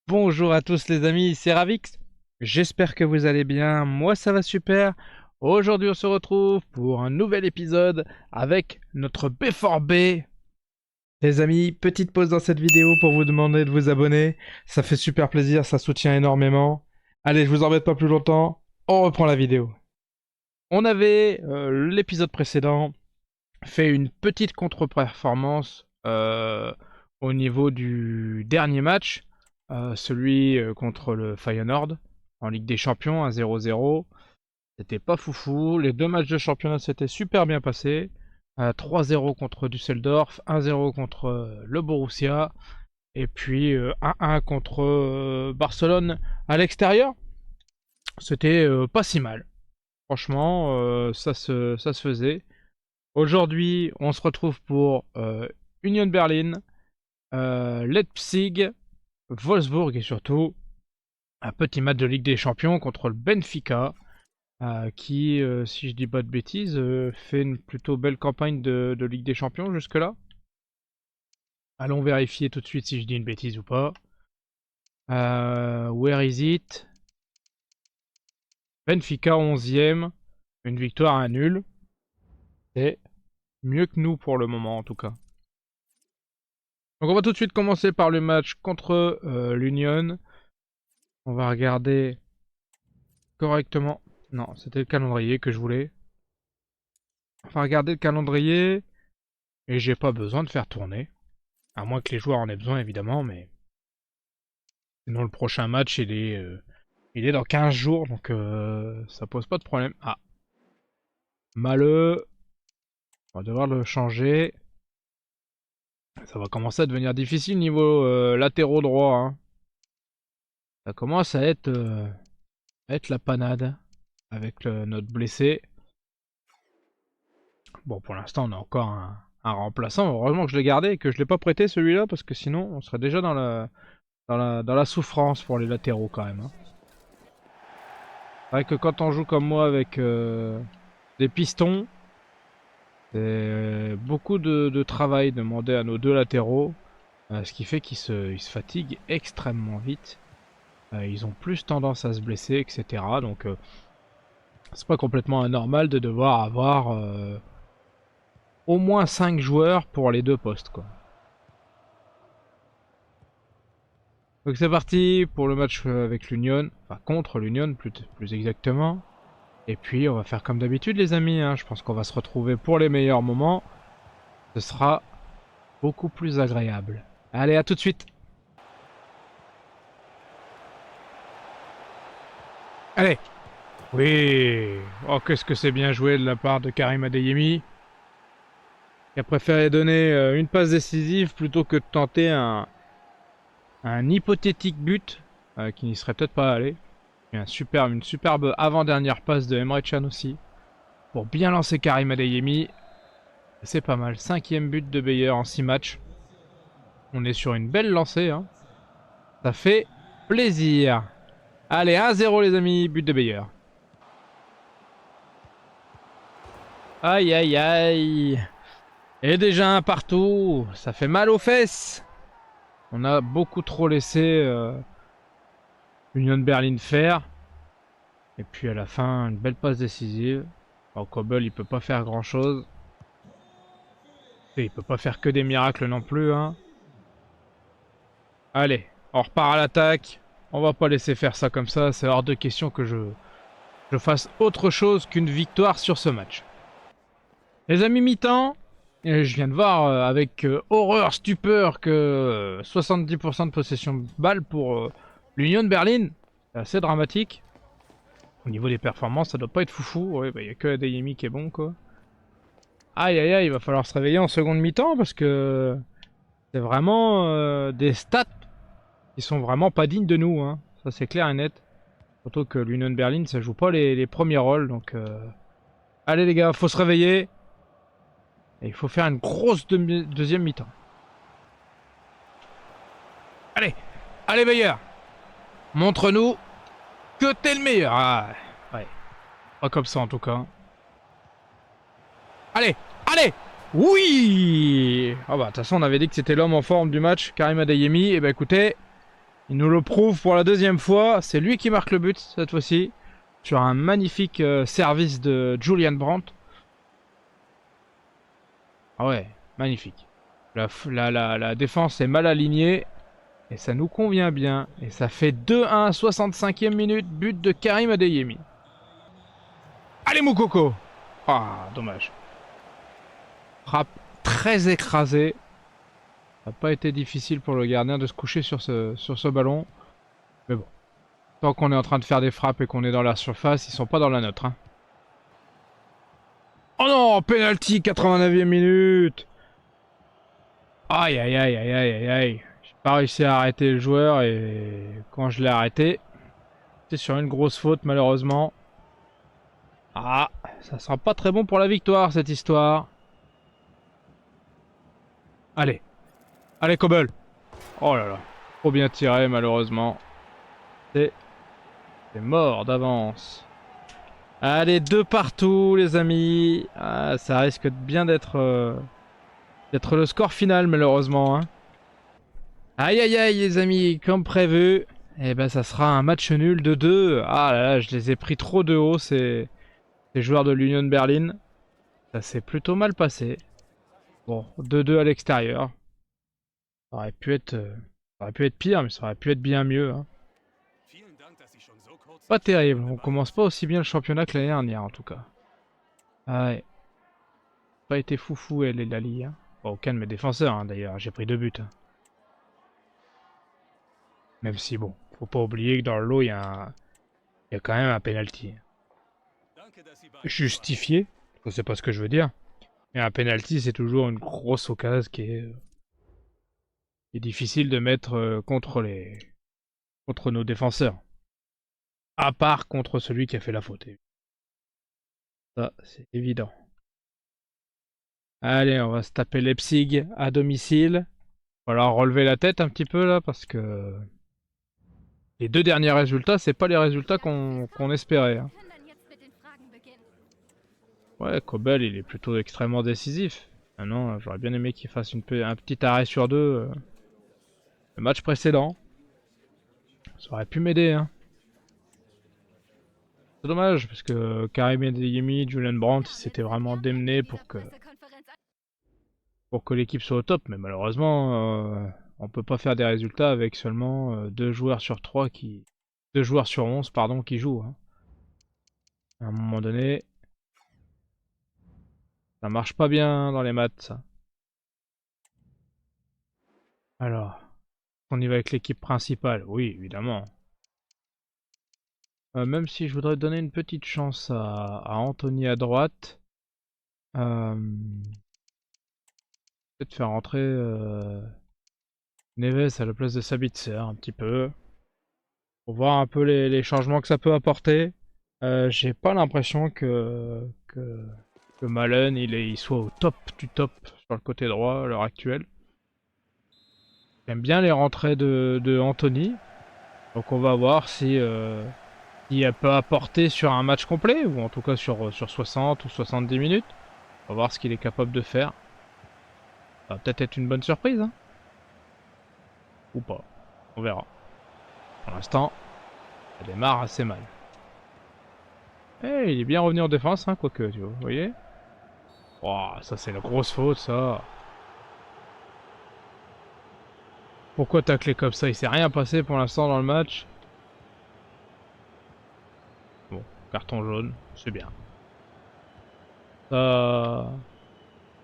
Bonjour à tous les amis, c'est Ravix. J'espère que vous allez bien, moi ça va super. Aujourd'hui on se retrouve pour un nouvel épisode avec notre B4B. Les amis, petite pause dans cette vidéo pour vous demander de vous abonner. Ça fait super plaisir, ça soutient énormément. Allez, je vous embête pas plus longtemps, on reprend la vidéo. On avait, l'épisode précédent, fait une petite contre-performance au niveau du dernier match, celui contre le Feyenoord en Ligue des Champions, 1-0-0. C'était pas foufou. Les deux matchs de championnat s'étaient super bien passés. 3-0 contre Düsseldorf, 1-0 contre le Borussia, et puis 1-1 contre Barcelone à l'extérieur. C'était pas si mal. Franchement, ça se faisait. Aujourd'hui, on se retrouve pour Union Berlin, Leipzig, Wolfsburg et surtout un petit match de Ligue des Champions contre le Benfica, qui, si je dis pas de bêtises, fait une plutôt belle campagne de Ligue des Champions jusque-là. Allons vérifier tout de suite si je dis une bêtise ou pas. Where is it? Benfica 11e, une victoire, un nul. C'est mieux que nous pour le moment en tout cas. Donc on va tout de suite commencer par le match contre l'Union. On va regarder correctement. Non, c'était le calendrier que je voulais. On va regarder le calendrier. Et j'ai pas besoin de faire tourner. À moins que les joueurs en aient besoin évidemment, mais... Sinon le prochain match il est dans 15 jours, donc ça pose pas de problème. Ah. Maleux. On va devoir le changer. Ça va commencer à devenir difficile niveau latéraux droit. Hein. Ça commence à être la panade avec notre blessé. Bon, pour l'instant, on a encore un remplaçant. Heureusement que je l'ai gardé et que je l'ai pas prêté celui-là, parce que sinon, on serait déjà dans la souffrance pour les latéraux quand même. Hein. C'est vrai que quand on joue comme moi avec des pistons, c'est beaucoup de travail demandé à nos deux latéraux, ce qui fait qu'ils se fatiguent extrêmement vite. Ils ont plus tendance à se blesser, etc. Donc, c'est pas complètement anormal de devoir avoir au moins 5 joueurs pour les deux postes, quoi. Donc c'est parti pour le match avec l'Union, enfin contre l'Union plus exactement. Et puis on va faire comme d'habitude les amis, hein. Je pense qu'on va se retrouver pour les meilleurs moments. Ce sera beaucoup plus agréable. Allez, à tout de suite. Allez. Oui. Oh, qu'est-ce que c'est bien joué de la part de Karim Adeyemi, qui a préféré donner une passe décisive plutôt que de tenter un hypothétique but qui n'y serait peut-être pas allé. Et une superbe avant-dernière passe de Emre Can aussi, pour bien lancer Karim Adeyemi. C'est pas mal. 5e but de Beyer en 6 matchs. On est sur une belle lancée. Hein. Ça fait plaisir. Allez, 1-0 les amis, but de Beyer. Aïe aïe aïe. Et déjà un partout. Ça fait mal aux fesses. On a beaucoup trop laissé Union Berlin faire. Et puis à la fin, une belle passe décisive. Alors Kobel, il peut pas faire grand chose. Et il peut pas faire que des miracles non plus. Hein. Allez, on repart à l'attaque. On va pas laisser faire ça comme ça. C'est hors de question que je fasse autre chose qu'une victoire sur ce match. Les amis, mi-temps. Je viens de voir avec horreur, stupeur que 70% de possession de balle pour l'Union de Berlin. C'est assez dramatique. Au niveau des performances, ça doit pas être foufou. Ouais, bah, y a que Adeyemi qui est bon, quoi. Aïe aïe aïe, il va falloir se réveiller en seconde mi-temps parce que c'est vraiment des stats qui sont vraiment pas dignes de nous. Hein. Ça, c'est clair et net. Surtout que l'Union de Berlin, ça joue pas les premiers rôles. Donc, allez les gars, faut se réveiller. Et il faut faire une grosse deuxième mi-temps. Allez, allez Bayer, montre-nous que t'es le meilleur. Ah, ouais, pas comme ça en tout cas. Allez, allez, oui. Ah bah de toute façon on avait dit que c'était l'homme en forme du match, Karim Adeyemi. Et bah écoutez, Il nous le prouve pour la deuxième fois. C'est lui qui marque le but cette fois-ci. Sur un magnifique service de Julian Brandt. Ah ouais, magnifique. La défense est mal alignée. Et ça nous convient bien. Et ça fait 2-1, 65e minute. But de Karim Adeyemi. Allez Moukoko. Ah, dommage. Frappe très écrasée. Ça n'a pas été difficile pour le gardien de se coucher sur ce ballon. Mais bon. Tant qu'on est en train de faire des frappes et qu'on est dans leur surface, ils sont pas dans la nôtre. Hein. Oh non, penalty, 89e minute. Aïe aïe aïe aïe aïe aïe aïe. J'ai pas réussi à arrêter le joueur et quand je l'ai arrêté, c'était sur une grosse faute malheureusement. Ah, ça sera pas très bon pour la victoire cette histoire. Allez, allez Kobel. Oh là là, trop bien tiré malheureusement. C'est mort d'avance. Allez, 2 partout les amis. Ah, ça risque bien d'être le score final malheureusement. Hein. Aïe aïe aïe les amis, comme prévu. Eh ben ça sera un match nul de 2. Ah là là, je les ai pris trop de haut ces joueurs de l'Union Berlin. Ça s'est plutôt mal passé. Bon, 2-2 à l'extérieur. Ça aurait pu être pire, mais ça aurait pu être bien mieux. Hein. Pas terrible, on commence pas aussi bien le championnat que l'année dernière en tout cas. Ah ouais. Pas été foufou elle et Lali. Hein. Bon, aucun de mes défenseurs hein, d'ailleurs, j'ai pris 2 buts. Hein. Même si bon, faut pas oublier que dans le lot il y a quand même un penalty. Justifié, je sais pas ce que je veux dire. Mais un penalty c'est toujours une grosse occasion qui est difficile de mettre contre nos défenseurs. À part contre celui qui a fait la faute. Ça, c'est évident. Allez, on va se taper Leipzig à domicile. Il va falloir relever la tête un petit peu là parce que les 2 derniers résultats, c'est pas les résultats qu'on espérait. Hein. Ouais, Kobel, il est plutôt extrêmement décisif. Maintenant, j'aurais bien aimé qu'il fasse un petit arrêt sur 2 le match précédent. Ça aurait pu m'aider. Hein. C'est dommage parce que Karim Adeyemi, Julian Brandt, s'étaient vraiment démenés pour que l'équipe soit au top. Mais malheureusement, on peut pas faire des résultats avec seulement 2 joueurs sur 3 qui... 2 joueurs sur 11 pardon, qui jouent. Hein. À un moment donné, ça marche pas bien dans les maths, ça. Alors, on y va avec l'équipe principale. Oui, évidemment. Même si je voudrais donner une petite chance à Anthony à droite. Peut-être faire rentrer Neves à la place de Sabitzer un petit peu. Pour voir un peu les changements que ça peut apporter. J'ai pas l'impression que Malen il soit au top du top sur le côté droit à l'heure actuelle. J'aime bien les rentrées de Anthony. Donc on va voir si elle peut apporter sur un match complet, ou en tout cas sur 60 ou 70 minutes. On va voir ce qu'il est capable de faire. Ça va peut-être être une bonne surprise. Hein. Ou pas. On verra. Pour l'instant, ça démarre assez mal. Eh, il est bien revenu en défense, hein, quoique, tu vois, vous voyez. Wow, ça c'est la grosse faute, ça. Pourquoi tacler comme ça? Il s'est rien passé pour l'instant dans le match. Bon, carton jaune, c'est bien. Ça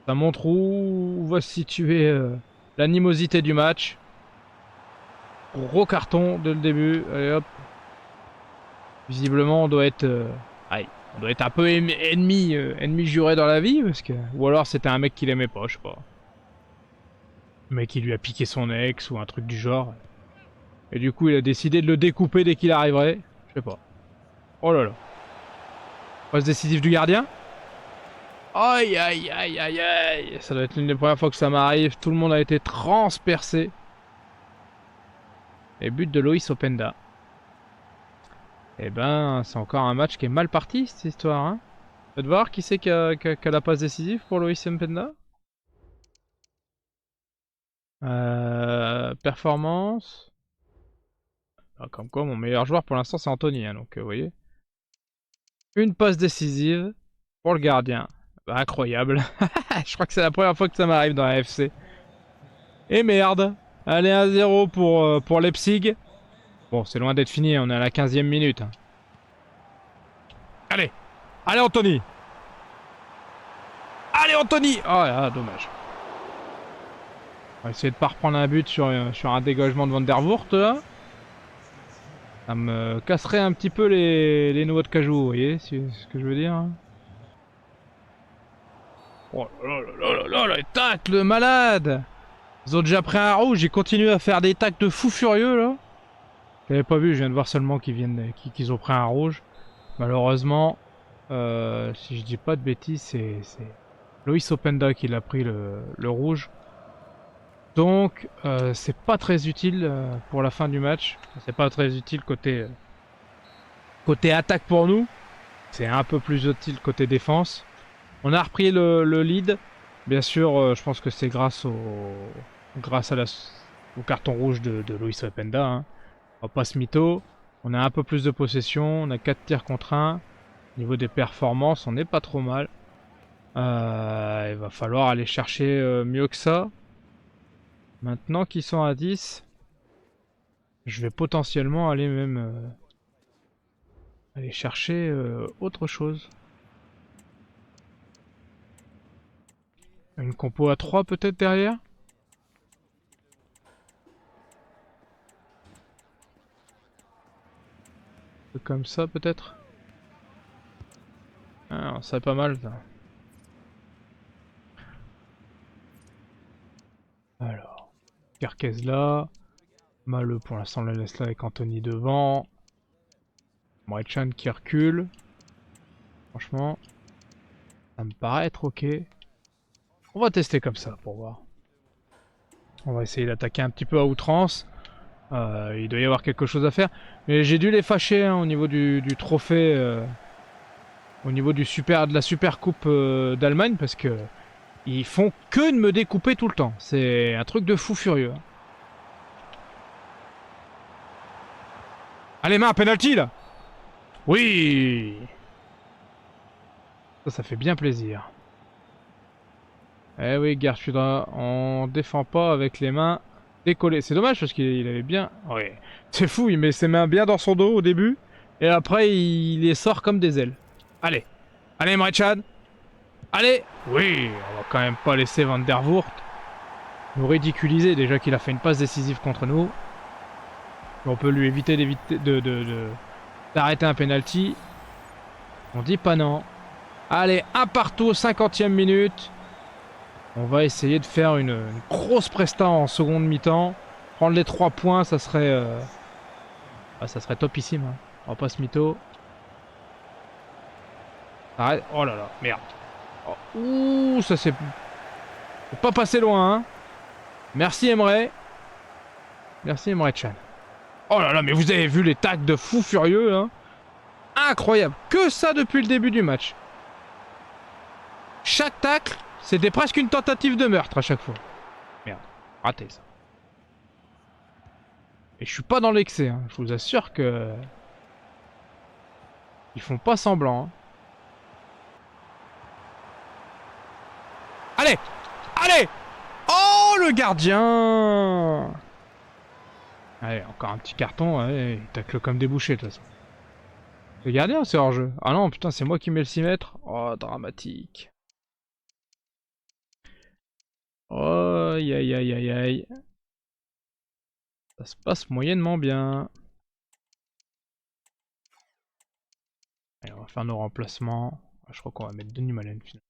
montre où va se situer l'animosité du match. Gros carton dès le début. Allez hop. Visiblement, on doit être, on doit être un peu ennemi juré dans la vie, parce que, ou alors c'était un mec qu'il aimait pas, je sais pas. Le mec qui lui a piqué son ex ou un truc du genre. Et du coup, il a décidé de le découper dès qu'il arriverait. Je sais pas. Oh là là. Passe décisive du gardien. Aïe aïe aïe aïe aïe. Ça doit être l'une des premières fois que ça m'arrive. Tout le monde a été transpercé. Et but de Loïs Openda. Eh ben, c'est encore un match qui est mal parti, cette histoire. Hein. Faites voir qui c'est qui a la passe décisive pour Loïs Openda. Performance. Ah, comme quoi, mon meilleur joueur pour l'instant, c'est Anthony. Hein, donc, vous voyez. Une passe décisive pour le gardien. Bah, incroyable. Je crois que c'est la première fois que ça m'arrive dans la FC. Et merde. Allez, 1-0 pour Leipzig. Bon, c'est loin d'être fini, on est à la 15e minute. Allez. Allez, Anthony. Allez, Anthony. Oh là, dommage. On va essayer de pas reprendre un but sur un dégagement de Van der Voort, là. Ça me casserait un petit peu les noix de cajou, vous voyez ce que je veux dire. Oh là là là là là, les tacles de malade. Ils ont déjà pris un rouge, ils continuent à faire des tacles de fou furieux, là. J'avais pas vu, je viens de voir seulement qu'ils ont pris un rouge. Malheureusement, si je dis pas de bêtises, c'est Loïs Openda qui l'a pris le rouge. Donc, c'est pas très utile pour la fin du match. C'est pas très utile côté attaque pour nous. C'est un peu plus utile côté défense. On a repris le lead. Bien sûr, je pense que c'est grâce au carton rouge de Loïs Openda. Hein. On va pas se mytho. On a un peu plus de possession. On a 4 tirs contre 1. Au niveau des performances, on n'est pas trop mal. Il va falloir aller chercher mieux que ça. Maintenant qu'ils sont à 10, je vais potentiellement aller même aller chercher autre chose. Une compo à 3 peut-être derrière. Comme ça peut-être. Ah, ça pas mal ça. Alors, Carquez là. Maleux pour l'instant le laisse là avec Anthony devant. Mrechan qui recule. Franchement, ça me paraît être ok. On va tester comme ça pour voir. On va essayer d'attaquer un petit peu à outrance. Il doit y avoir quelque chose à faire. Mais j'ai dû les fâcher hein, au niveau du trophée. Au niveau de la super coupe d'Allemagne. Parce que ils font que de me découper tout le temps. C'est un truc de fou furieux. Allez, main, penalty là. Oui. Ça fait bien plaisir. Eh oui, Gertruda, on défend pas avec les mains décollées. C'est dommage parce qu'il avait bien... Ouais. C'est fou, il met ses mains bien dans son dos au début. Et après, il les sort comme des ailes. Allez. Allez, Mrechan. Allez. Oui, on va quand même pas laisser Van der Voort nous ridiculiser. Déjà qu'il a fait une passe décisive contre nous. On peut lui éviter d'arrêter un penalty. On dit pas non. Allez, un partout, 50e minute. On va essayer de faire une grosse presta en seconde mi-temps. Prendre les 3 points, ça serait topissime. Hein. On va pas se mytho. Arrête. Oh là là, merde. Oh. Ouh, ça c'est pas passé loin. Hein. Merci Emre. Merci Emre Chan. Oh là là, mais vous avez vu les tacles de fou furieux. Hein. Incroyable. Que ça depuis le début du match. Chaque tacle, c'était presque une tentative de meurtre à chaque fois. Merde, raté ça. Et je suis pas dans l'excès, hein. Je vous assure que... Ils font pas semblant. Hein. Allez. Allez. Oh, le gardien. Allez, encore un petit carton. Allez, il tacle comme des bouchers de toute façon. Le gardien, c'est hors jeu. Ah non, putain, c'est moi qui mets le 6 mètres. Oh, dramatique. Oh, aïe aïe aïe aïe aïe. Ça se passe moyennement bien. Allez, on va faire nos remplacements. Je crois qu'on va mettre Denis Malen finalement.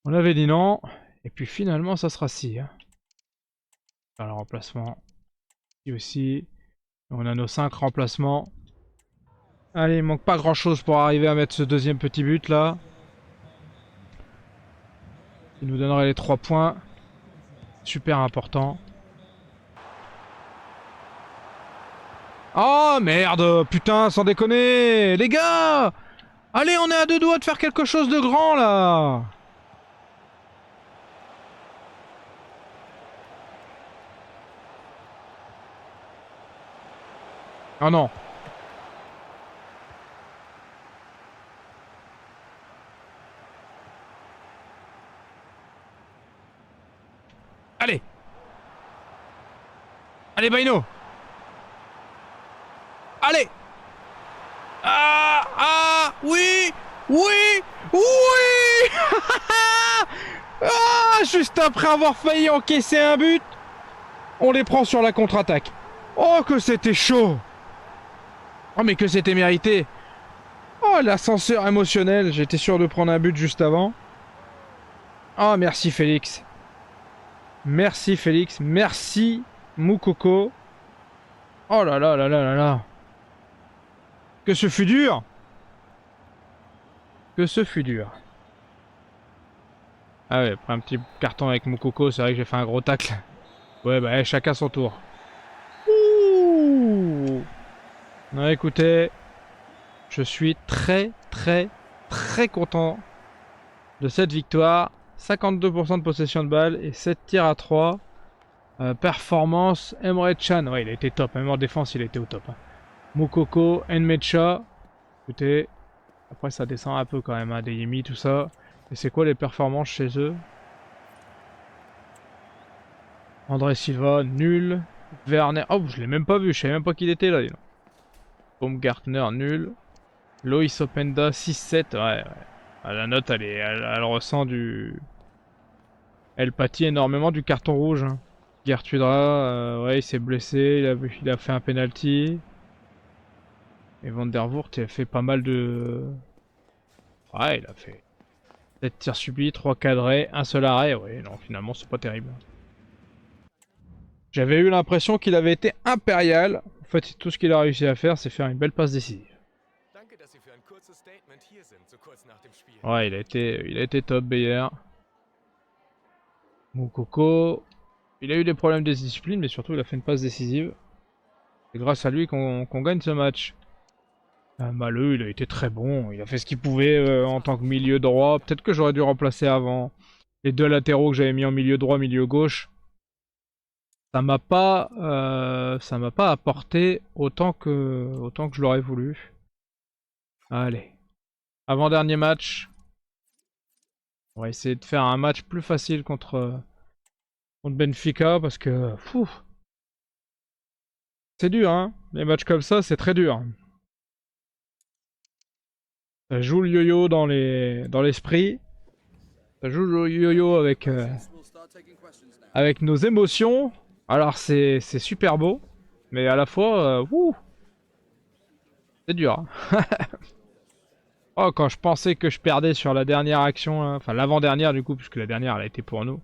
On avait dit non. Et puis finalement, ça sera si. Hein. Faire le remplacement. Ici aussi. On a nos 5 remplacements. Allez, il manque pas grand chose pour arriver à mettre ce deuxième petit but là. Il nous donnerait les 3 points. Super important. Oh merde, putain, sans déconner. Les gars, allez, on est à 2 doigts de faire quelque chose de grand là. Oh non. Allez. Allez, Baino. Allez. Ah, ah, oui, oui, oui. Ah, juste après avoir failli encaisser un but, on les prend sur la contre-attaque. Oh, que c'était chaud. Oh, mais que c'était mérité. Oh, l'ascenseur émotionnel. J'étais sûr de prendre un but juste avant. Oh, merci Félix. Merci Félix. Merci Moukoko. Oh là là là là là là. Que ce fut dur. Que ce fut dur. Ah ouais, après un petit carton avec Moukoko, c'est vrai que j'ai fait un gros tacle. Ouais, bah chacun son tour. Ouh. Non, écoutez, je suis très très très content de cette victoire. 52% de possession de balle et 7 tirs à 3. Performance, Emre Can, ouais il a été top, même en défense il était au top. Hein. Moukoko, Nmecha, écoutez, après ça descend un peu quand même, hein, Deyemi, tout ça. Et c'est quoi les performances chez eux? André Silva, nul. Werner, oh je l'ai même pas vu, je savais même pas qu'il était là. Baumgartner, nul. Loïs Openda, 6-7, ouais. Ah, la note elle ressent du... Elle pâtit énormément du carton rouge. Hein. Gertudra, ouais il s'est blessé, il a fait un penalty. Et Van der Voort, il a fait pas mal de... Ouais, il a fait 7 tirs subis, 3 cadrés, un seul arrêt. Ouais, non, finalement, c'est pas terrible. J'avais eu l'impression qu'il avait été impérial. En fait, tout ce qu'il a réussi à faire, c'est faire une belle passe décisive. Ouais, il a été top, Beyer. Moukoko, il a eu des problèmes de discipline, mais surtout, il a fait une passe décisive. C'est grâce à lui qu'on gagne ce match. Maleux, il a été très bon. Il a fait ce qu'il pouvait en tant que milieu droit. Peut-être que j'aurais dû remplacer avant. Les deux latéraux que j'avais mis en milieu droit, milieu gauche. Ça m'a pas apporté autant que je l'aurais voulu. Allez. Avant-dernier match. On va essayer de faire un match plus facile contre Benfica parce que c'est dur hein. Les matchs comme ça, c'est très dur. Ça joue le yo-yo dans l'esprit. Ça joue le yo-yo avec nos émotions. Alors c'est super beau, mais à la fois, c'est dur. Hein. Oh, quand je pensais que je perdais sur la dernière action, hein, enfin l'avant-dernière du coup, puisque la dernière elle a été pour nous.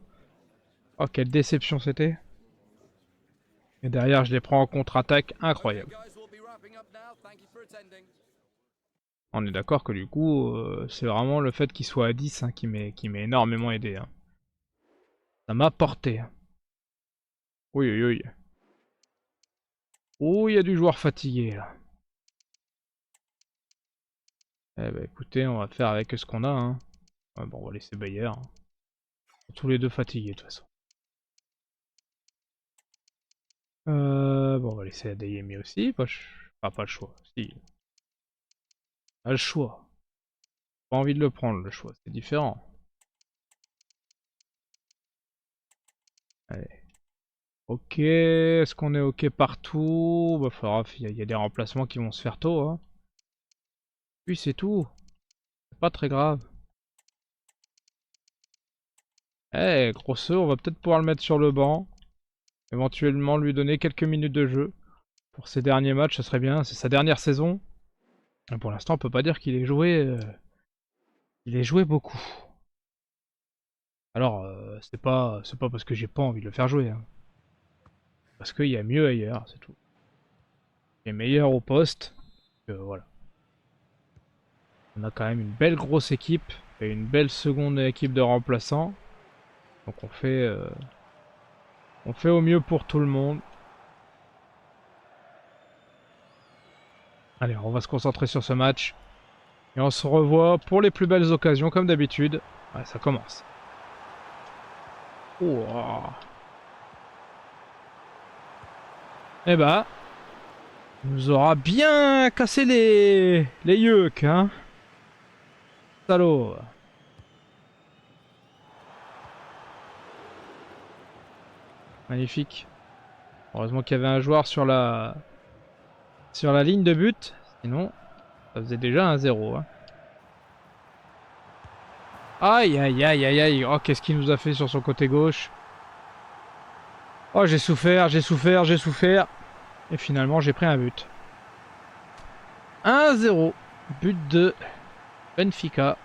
Oh, quelle déception c'était. Et derrière, je les prends en contre-attaque, incroyable. On est d'accord que du coup, c'est vraiment le fait qu'il soit à 10 hein, qui m'a énormément aidé. Hein. Ça m'a porté. Oui, oui, oui. Oh, il y a du joueur fatigué là. Eh bah écoutez, on va faire avec ce qu'on a. Hein. Ouais, bon, on va laisser Bayer. Hein. Tous les deux fatigués de toute façon. Bon, on va laisser Adeyemi aussi. Enfin, pas le choix. Si. Pas le choix. Pas envie de le prendre, le choix. C'est différent. Allez. Ok. Est-ce qu'on est ok partout? Bah, il y a des remplacements qui vont se faire tôt. Hein. Puis c'est tout. C'est pas très grave. Eh, Grosso, on va peut-être pouvoir le mettre sur le banc. Éventuellement lui donner quelques minutes de jeu. Pour ses derniers matchs, ça serait bien. C'est sa dernière saison. Et pour l'instant, on peut pas dire qu'il ait joué. Il ait joué beaucoup. Alors, c'est pas parce que j'ai pas envie de le faire jouer. Hein. Parce qu'il y a mieux ailleurs, c'est tout. Il est meilleur au poste. Voilà. On a quand même une belle grosse équipe. Et une belle seconde équipe de remplaçants. Donc on fait au mieux pour tout le monde. Allez, on va se concentrer sur ce match. Et on se revoit pour les plus belles occasions, comme d'habitude. Ouais, ça commence. Oh. Eh bah, nous aura bien cassé les yeux, hein. Salaud. Magnifique. Heureusement qu'il y avait un joueur sur la ligne de but. Sinon, ça faisait déjà un 0. Hein. Aïe, aïe, aïe, aïe, aïe. Oh, qu'est-ce qu'il nous a fait sur son côté gauche. Oh, j'ai souffert, j'ai souffert, j'ai souffert. Et finalement, j'ai pris un but. 1-0. But de Benfica.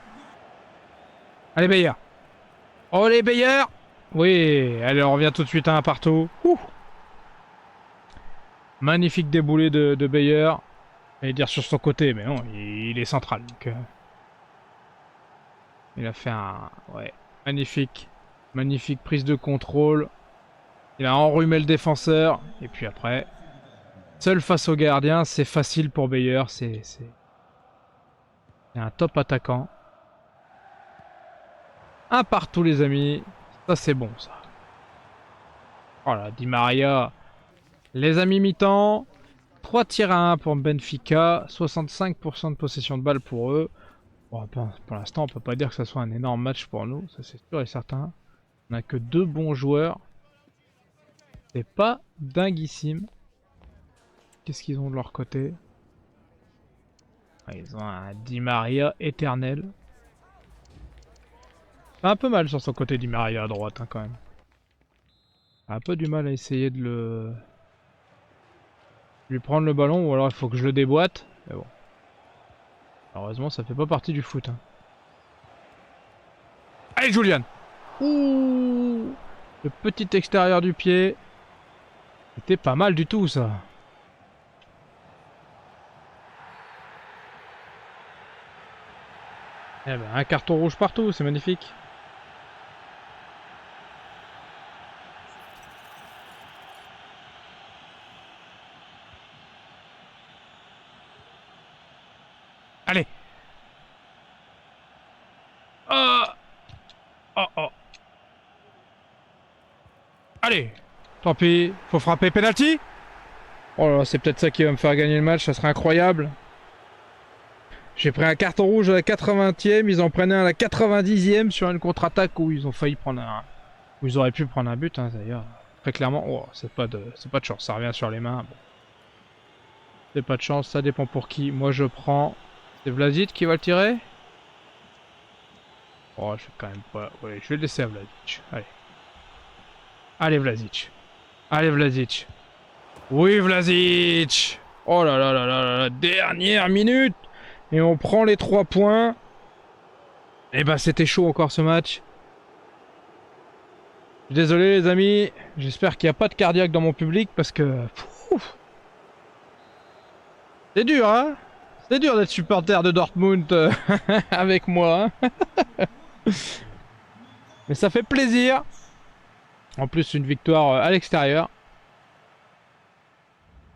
Allez, Bayer. Oh, les Bayer. Oui, allez, on revient tout de suite à un partout. Ouh. Magnifique déboulé de Bayer. J'allais dire sur son côté, mais non, il est central. Donc, il a fait un... Ouais, magnifique. Magnifique prise de contrôle. Il a enrhumé le défenseur. Et puis après, seul face au gardien, c'est facile pour Bayer. C'est un top attaquant. Un partout, les amis. Ça, c'est bon, ça. Oh là, Di Maria. Les amis mi-temps. 3 tirs à 1 pour Benfica. 65% de possession de balle pour eux. Bon, pour l'instant, on peut pas dire que ce soit un énorme match pour nous. Ça, c'est sûr et certain. On a que 2 bons joueurs. C'est pas dinguissime. Qu'est-ce qu'ils ont de leur côté? Ils ont un Di Maria éternel. C'est un peu mal sur son côté Di Maria à droite, hein, quand même. Un peu du mal à essayer de lui prendre le ballon, ou alors il faut que je le déboîte. Mais bon. Heureusement, ça fait pas partie du foot. Hein. Allez, Julian! Ouh! Le petit extérieur du pied. C'était pas mal du tout, ça. Eh ben, un carton rouge partout, c'est magnifique. Allez! Oh! Oh oh! Allez! Tant pis, faut frapper penalty! Oh là là, c'est peut-être ça qui va me faire gagner le match, ça serait incroyable. J'ai pris un carton rouge à la 80e, ils en prenaient un à la 90e sur une contre-attaque où ils ont failli prendre un... Où ils auraient pu prendre un but, hein, d'ailleurs. Très clairement, oh, c'est pas de chance, ça revient sur les mains. Bon. C'est pas de chance, ça dépend pour qui. Moi je prends... C'est Vlasic qui va le tirer? Oh, je vais quand même pas... Ouais, je vais le laisser à Vlasic. Allez. Allez Vlasic. Allez Vlasic. Oui Vlasic. Oh là là là là là, dernière minute. Et on prend les 3 points. Et bah c'était chaud encore ce match. Désolé les amis. J'espère qu'il n'y a pas de cardiaque dans mon public parce que... C'est dur hein. C'est dur d'être supporter de Dortmund avec moi. Hein. Mais ça fait plaisir. En plus une victoire à l'extérieur.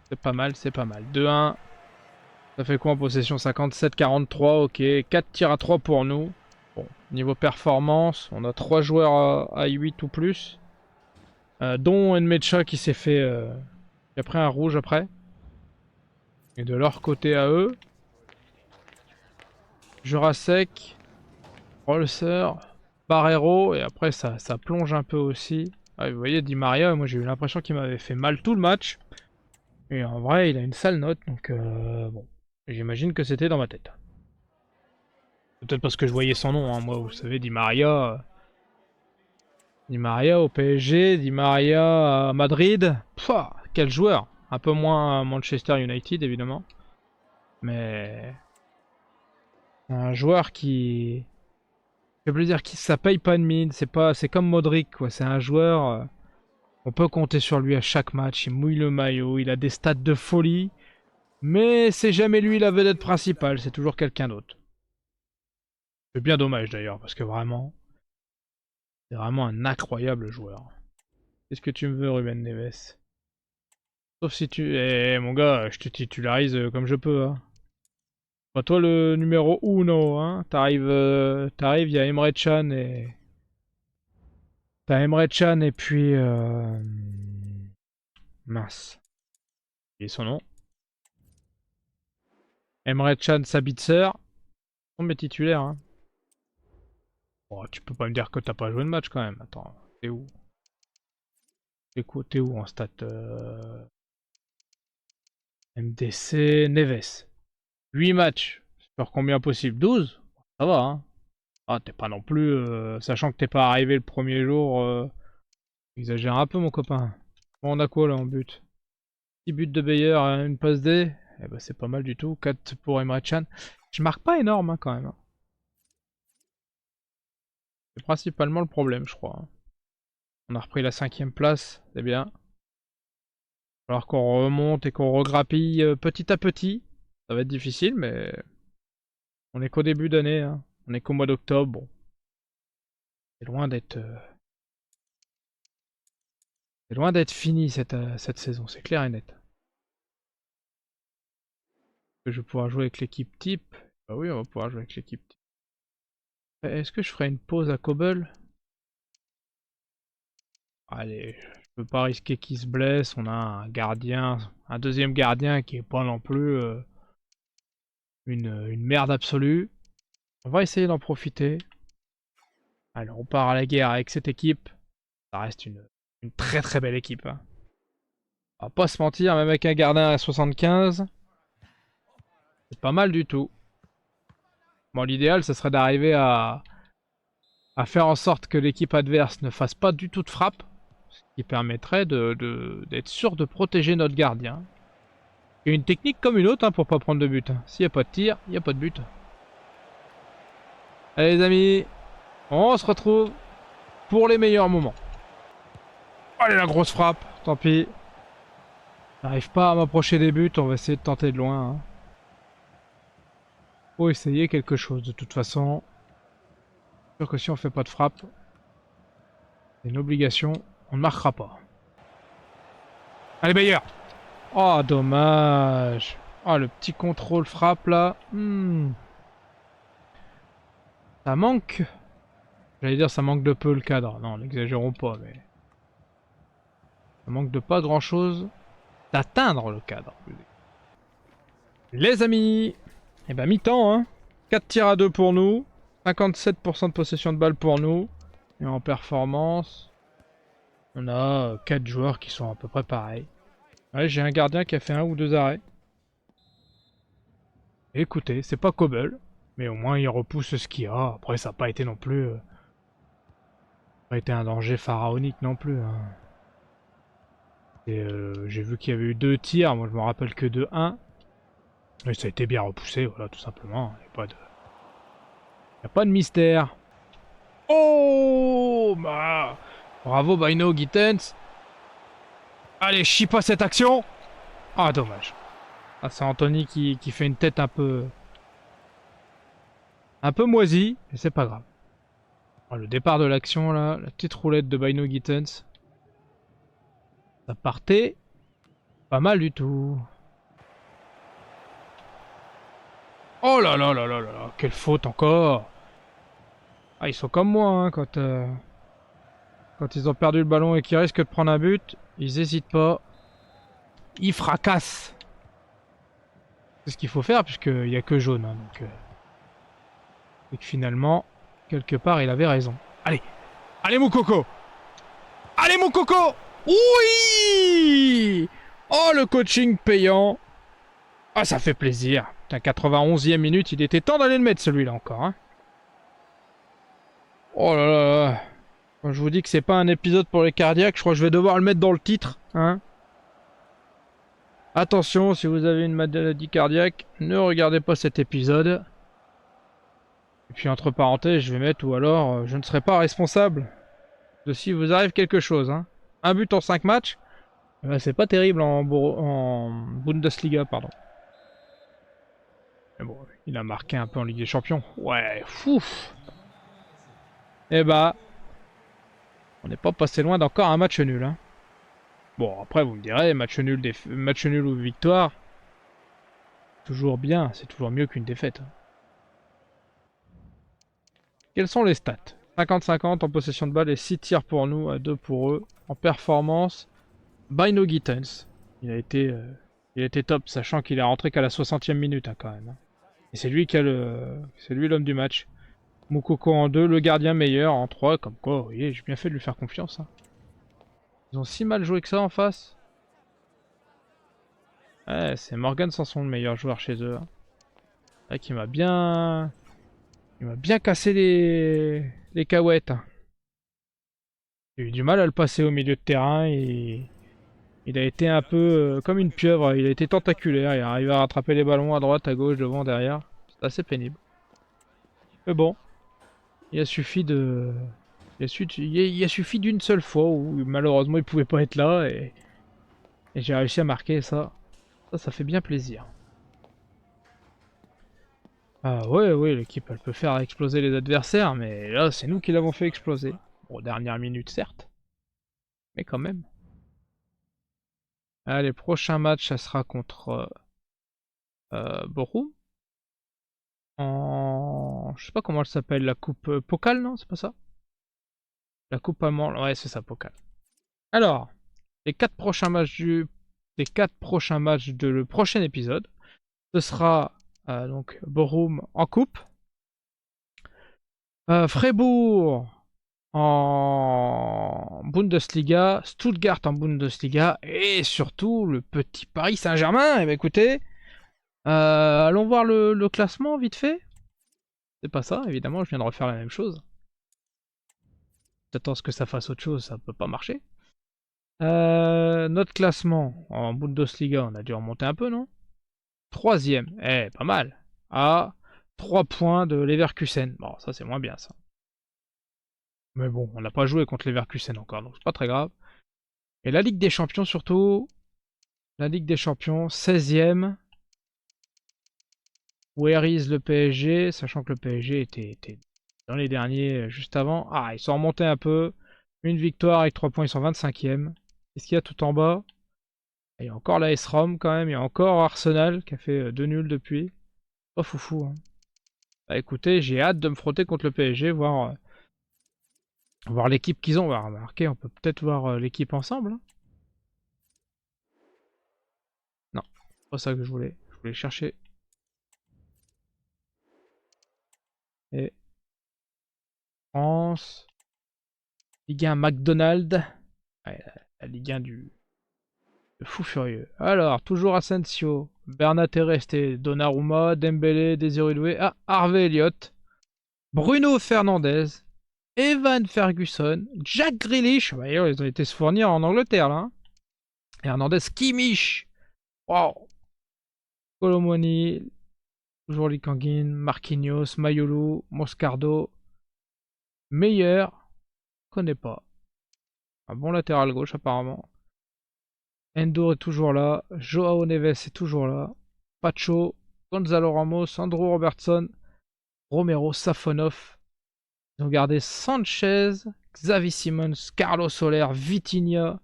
C'est pas mal, c'est pas mal. 2-1. Ça fait quoi en possession? 57-43, ok. 4 tirs à 3 pour nous. Bon, niveau performance, on a 3 joueurs à 8 ou plus. Dont Nmecha qui s'est fait... qui a pris un rouge après. Et de leur côté à eux. Jurasek, Rolser, Barrero. Et après ça plonge un peu aussi. Ah, vous voyez, Di Maria, moi j'ai eu l'impression qu'il m'avait fait mal tout le match. Et en vrai, il a une sale note, donc bon. J'imagine que c'était dans ma tête. Peut-être parce que je voyais son nom, hein. Moi, vous savez, Di Maria... Di Maria au PSG, Di Maria à Madrid. Pouah, quel joueur! Un peu moins à Manchester United, évidemment. Mais... un joueur qui... je veux dire, ça paye pas de mine. C'est comme Modric, quoi. C'est un joueur... on peut compter sur lui à chaque match. Il mouille le maillot, il a des stats de folie. Mais c'est jamais lui la vedette principale, c'est toujours quelqu'un d'autre. C'est bien dommage d'ailleurs, parce que vraiment... c'est vraiment un incroyable joueur. Qu'est-ce que tu me veux, Ruben Neves? Sauf si tu... Eh mon gars, je te titularise comme je peux. Hein. Bah, toi le numéro 1, hein. T'arrives, il y a Emre Can et... t'as Emre Can et puis... mince. Et son nom. Emre Can, Sabitzer. Ce sont mes titulaires. Hein. Oh, tu peux pas me dire que t'as pas joué de match quand même. Attends, t'es où? T'es où en stat MDC, Neves. 8 matchs. Sur combien possible? 12? Ça va, hein. Ah, t'es pas non plus... sachant que t'es pas arrivé le premier jour... exagère un peu, mon copain. Bon, on a quoi, là, en but? 6 buts de Bayer, une passe D. Eh ben, c'est pas mal du tout. 4 pour Emre Can. Je marque pas énorme, hein, quand même. Hein. C'est principalement le problème, je crois. Hein. On a repris la 5ème place. C'est bien. Il va falloir qu'on remonte et qu'on regrappille petit à petit. Ça va être difficile, mais... On est qu'au début d'année. Hein. On est qu'au mois d'octobre. Bon. C'est loin d'être... C'est loin d'être fini cette saison, c'est clair et net. Que je vais pouvoir jouer avec l'équipe type. Bah oui, on va pouvoir jouer avec l'équipe type. Est-ce que je ferai une pause à Cobble? Allez, je peux pas risquer qu'il se blesse. On a un gardien, un deuxième gardien qui est pas non plus une merde absolue. On va essayer d'en profiter. Alors on part à la guerre avec cette équipe. Ça reste une très très belle équipe. Hein. On va pas se mentir, même avec un gardien à 75, c'est pas mal du tout. Bon, l'idéal, ce serait d'arriver à faire en sorte que l'équipe adverse ne fasse pas du tout de frappe, ce qui permettrait d'être sûr de protéger notre gardien. Il y a une technique comme une autre hein, pour pas prendre de but. S'il n'y a pas de tir, il n'y a pas de but. Allez les amis, on se retrouve pour les meilleurs moments. Allez la grosse frappe, tant pis. J'arrive pas à m'approcher des buts, on va essayer de tenter de loin. Hein. Faut essayer quelque chose de toute façon. C'est sûr que si on fait pas de frappe, c'est une obligation, on ne marquera pas. Allez Bayer. Oh dommage. Oh le petit contrôle frappe là. Ça manque. J'allais dire ça manque de peu le cadre. Non, n'exagérons pas mais... Ça manque de pas grand chose d'atteindre le cadre. Les amis. Eh ben mi-temps hein. 4 tirs à 2 pour nous. 57% de possession de balle pour nous. Et en performance, on a 4 joueurs qui sont à peu près pareils. Ouais, j'ai un gardien qui a fait 1 ou 2 arrêts. Et écoutez, c'est pas Cobble, mais au moins il repousse ce qu'il y a. Après, ça n'a pas été non plus... pas été un danger pharaonique non plus. Hein. J'ai vu qu'il y avait eu 2 tirs, moi je me rappelle que de 1. Et ça a été bien repoussé, voilà, tout simplement. Il n'y a pas de mystère. Oh bah, bravo Baino Gittens. Allez, chie pas cette action. Ah, dommage. Ah, c'est Anthony qui fait une tête un peu moisie, mais c'est pas grave. Ah, le départ de l'action là, la petite roulette de Baino Gittens. Ça partait pas mal du tout. Oh là là là là là là, quelle faute encore. Ah, ils sont comme moi hein, quand ils ont perdu le ballon et qu'ils risquent de prendre un but, ils hésitent pas. Ils fracassent. C'est ce qu'il faut faire puisqu'il n'y a que jaune. Hein, et que finalement, quelque part, il avait raison. Allez, allez mon coco. Allez mon coco. Oui. Oh le coaching payant. Ah ça fait plaisir. Putain, 91e minute, il était temps d'aller le mettre celui-là encore. Hein. Oh là là là. Quand je vous dis que c'est pas un épisode pour les cardiaques, je crois que je vais devoir le mettre dans le titre. Hein. Attention, si vous avez une maladie cardiaque, ne regardez pas cet épisode. Et puis entre parenthèses, je vais mettre ou alors je ne serai pas responsable de si vous arrive quelque chose. Hein. Un but en 5 matchs, c'est pas terrible en Bundesliga, pardon. Mais bon, il a marqué un peu en Ligue des Champions. Ouais, fouf. Eh bah, on n'est pas passé loin d'encore un match nul. Hein. Bon, après vous me direz, match nul ou victoire, toujours bien, c'est toujours mieux qu'une défaite. Quelles sont les stats? 50-50 en possession de balle et 6 tirs pour nous, à 2 pour eux. En performance, Baino Gittens. Il a été Il était top, sachant qu'il est rentré qu'à la 60e minute, hein, quand même. Et c'est lui qui a c'est lui l'homme du match. Moukoko en 2, le gardien meilleur en 3, comme quoi, vous voyez, j'ai bien fait de lui faire confiance. Hein. Ils ont si mal joué que ça en face. Ouais, c'est Morgan Sanson le meilleur joueur chez eux. Hein. C'est vrai il m'a bien cassé les cahuètes. Hein. J'ai eu du mal à le passer au milieu de terrain et il a été un peu comme une pieuvre. Il a été tentaculaire. Il est arrivé à rattraper les ballons à droite, à gauche, devant, derrière. C'est assez pénible. Mais bon, il a suffi de... Il a suffi d'une seule fois où malheureusement il pouvait pas être là et j'ai réussi à marquer ça. Ça fait bien plaisir. Ah ouais, ouais, l'équipe elle peut faire exploser les adversaires, mais là c'est nous qui l'avons fait exploser. Bon, dernière minute certes, mais quand même. Allez, prochain match, ça sera contre Bochum. Je sais pas comment elle s'appelle, la coupe Pokal, non? C'est pas ça? La coupe allemande, ouais c'est ça, Pokal. Alors, les 4 prochains matchs de le prochain épisode, ce sera donc Bochum en coupe, Freiburg en Bundesliga, Stuttgart en Bundesliga et surtout le petit Paris Saint-Germain. Eh bien, écoutez, allons voir le classement vite fait. C'est pas ça, évidemment, je viens de refaire la même chose. J'attends à ce que ça fasse autre chose, ça peut pas marcher. Notre classement en Bundesliga, on a dû remonter un peu, non? Troisième, pas mal. À 3 points de Leverkusen. Bon, ça c'est moins bien ça. Mais bon, on n'a pas joué contre Leverkusen encore, donc c'est pas très grave. Et la Ligue des Champions surtout. La Ligue des Champions, 16ème. Where is le PSG? Sachant que le PSG était dans les derniers juste avant. Ah, ils sont remontés un peu. Une victoire avec 3 points, ils sont 25ème. Qu'est-ce qu'il y a tout en bas? Il y a encore la S-Rom quand même. Il y a encore Arsenal qui a fait 2 nuls depuis. Pas foufou. Hein. Bah écoutez, j'ai hâte de me frotter contre le PSG, voir l'équipe qu'ils ont. On va remarquer, on peut peut-être voir l'équipe ensemble. Hein. Non, c'est pas ça que je voulais. Je voulais chercher. Et France. Ligue 1 McDonald's. Ouais, la Ligue 1 du fou furieux. Alors, toujours Asensio. Bernat est resté. Donnarumma, Dembélé, Désiré Doué. Ah, Harvey Elliott. Bruno Fernandes. Evan Ferguson. Jack Grealish. Bah, ils ont été se fournir en Angleterre, là. Hein. Et Hernandez Kimmich. Wow. Colomoni. Toujours Likanguin. Marquinhos. Mayolo. Moscardo. Meilleur. Connais pas. Un bon latéral gauche, apparemment. Endo est toujours là. Joao Neves est toujours là. Pacho. Gonzalo Ramos. Andrew Robertson. Romero. Safonov. Ils ont gardé Sanchez. Xavi Simons. Carlos Soler. Vitinha.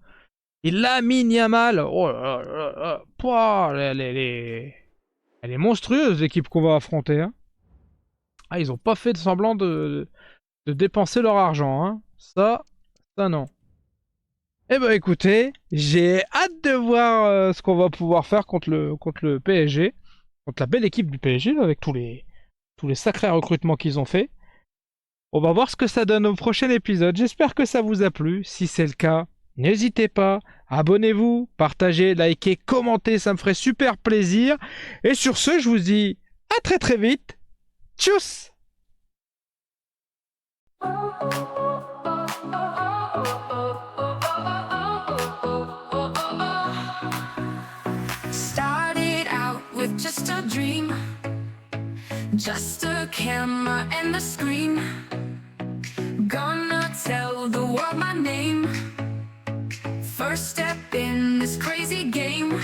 Et Lamine Yamal. Oh là là là. Pouah, elle est monstrueuse l'équipe qu'on va affronter. Hein. Ah, ils ont pas fait de semblant de dépenser leur argent. Hein. Ça non. Eh ben écoutez, j'ai hâte de voir ce qu'on va pouvoir faire contre le PSG, contre la belle équipe du PSG, là, avec tous les sacrés recrutements qu'ils ont fait. On va voir ce que ça donne au prochain épisode. J'espère que ça vous a plu. Si c'est le cas, n'hésitez pas, abonnez-vous, partagez, likez, commentez, ça me ferait super plaisir. Et sur ce, je vous dis à très très vite. Tchuss! Started out with just a dream, just a camera and a screen. Gonna tell the world my name. First step in this crazy game.